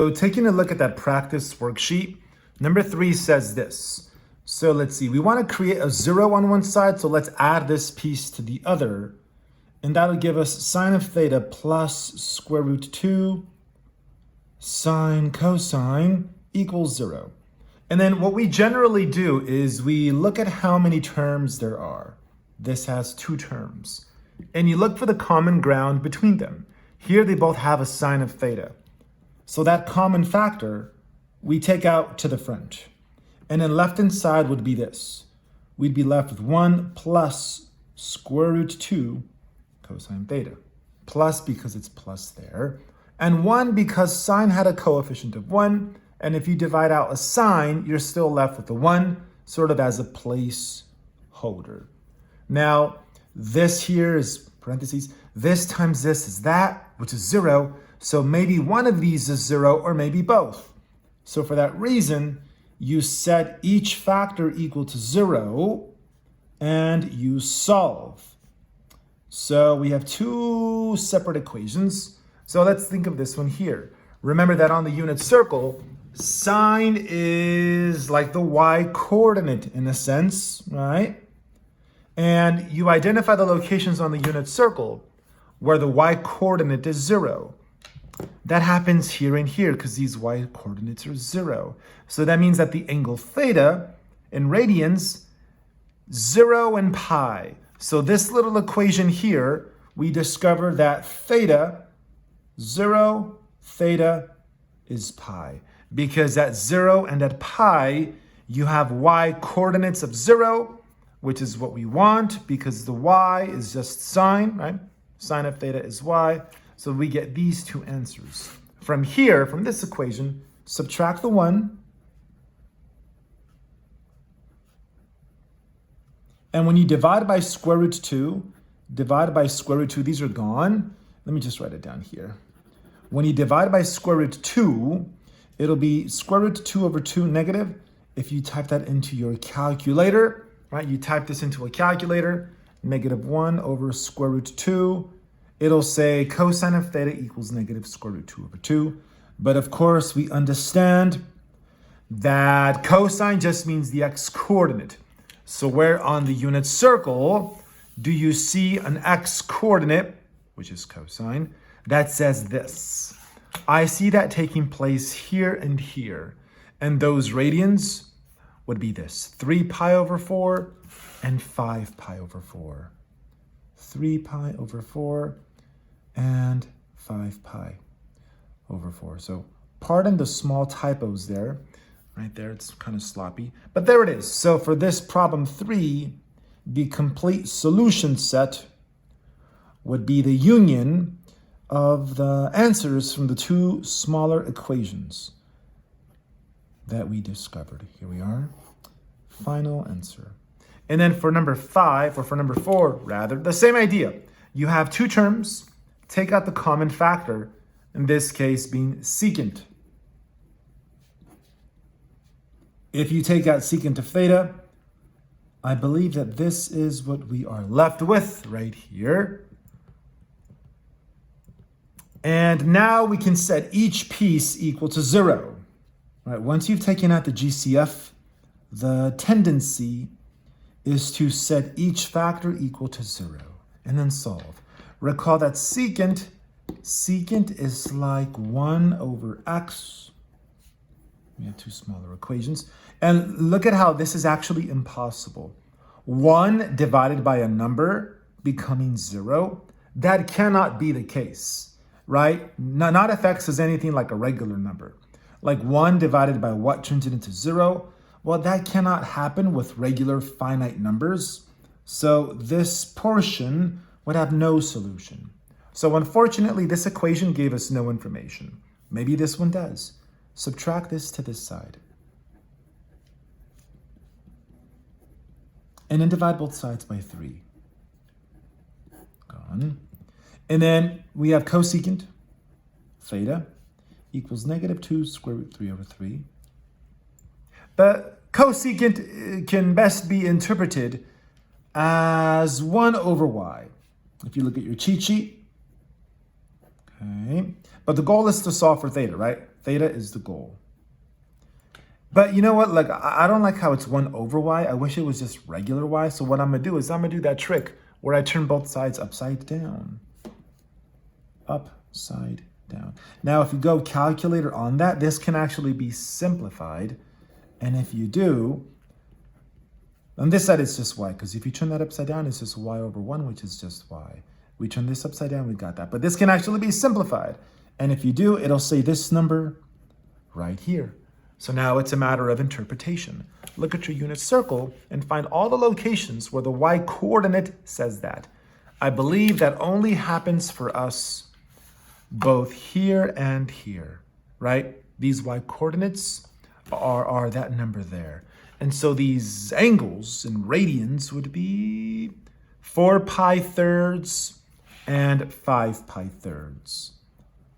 So taking a look at that practice worksheet, number 3 says this. So let's see, we want to create a 0 on one side, so let's add this piece to the other. And that'll give us sine of theta plus square root 2 sine cosine equals 0. And then what we generally do is we look at how many terms there are. This has 2 terms. And you look for the common ground between them. Here they both have a sine of theta. So that common factor we take out to the front. And then left-hand side would be this. We'd be left with 1 plus square root 2 cosine theta. Plus because it's plus there. And 1 because sine had a coefficient of 1. And if you divide out a sine, you're still left with the 1, sort of as a placeholder. Now, this here is parentheses. This times this is that, which is 0. So maybe one of these is 0 or maybe both. So for that reason, you set each factor equal to 0 and you solve. So we have 2 separate equations. So let's think of this one here. Remember that on the unit circle, sine is like the y-coordinate in a sense, right? And you identify the locations on the unit circle where the y-coordinate is 0. That happens here and here because these y-coordinates are 0. So that means that the angle theta in radians, 0 and pi. So this little equation here, we discover that theta, 0, theta is pi. Because at 0 and at pi, you have y-coordinates of 0, which is what we want because the y is just sine, right? Sine of theta is y. So we get these 2 answers. From here, from this equation, subtract the 1. And when you divide by square root 2, these are gone. Let me just write it down here. When you divide by square root 2, it'll be square root 2 over 2 negative. If you type that into your calculator, right? You type this into a calculator, negative 1 over square root 2. It'll say cosine of theta equals negative square root 2 over 2. But of course, we understand that cosine just means the x-coordinate. So where on the unit circle do you see an x-coordinate, which is cosine, that says this? I see that taking place here and here. And those radians would be this, 3 pi over 4 and 5 pi over 4. 3 pi over 4 and 5 pi over 4. So pardon the small typos there. Right there, it's kind of sloppy. But there it is. So for this problem 3, the complete solution set would be the union of the answers from the 2 smaller equations that we discovered. Here we are, final answer. And then for number 5, or for number 4 rather, the same idea. You have 2 terms, take out the common factor, in this case being secant. If you take out secant of theta, I believe that this is what we are left with right here. And now we can set each piece equal to 0. Right? Once you've taken out the GCF, the tendency is to set each factor equal to 0 and then solve. Recall that secant is like 1 over x. We have 2 smaller equations. And look at how this is actually impossible. 1 divided by a number becoming 0, that cannot be the case, right? Not if x is anything like a regular number. Like 1 divided by what turns it into 0? Well, that cannot happen with regular finite numbers. So this portion would have no solution. So unfortunately, this equation gave us no information. Maybe this one does. Subtract this to this side. And then divide both sides by 3. Gone. And then we have cosecant theta equals negative 2 square root 3 over 3. But cosecant can best be interpreted as 1 over y. If you look at your cheat sheet. Okay. But the goal is to solve for theta, right? Theta is the goal. But you know what? Like, I don't like how it's 1 over y. I wish it was just regular y. So what I'm going to do is I'm going to do that trick where I turn both sides upside down. Upside down. Now, if you go calculator on that, this can actually be simplified. And if you do, on this side, it's just y. Because if you turn that upside down, it's just y over 1, which is just y. We turn this upside down, we got that. But this can actually be simplified. And if you do, it'll say this number right here. So now it's a matter of interpretation. Look at your unit circle and find all the locations where the y coordinate says that. I believe that only happens for us both here and here, right? These y coordinates are that number there. And so these angles in radians would be 4 pi thirds and 5 pi thirds.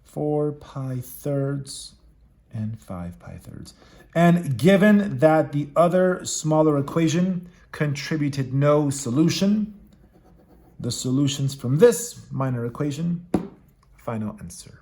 4 pi thirds and 5 pi thirds. And given that the other smaller equation contributed no solution, the solutions from this minor equation, final answer.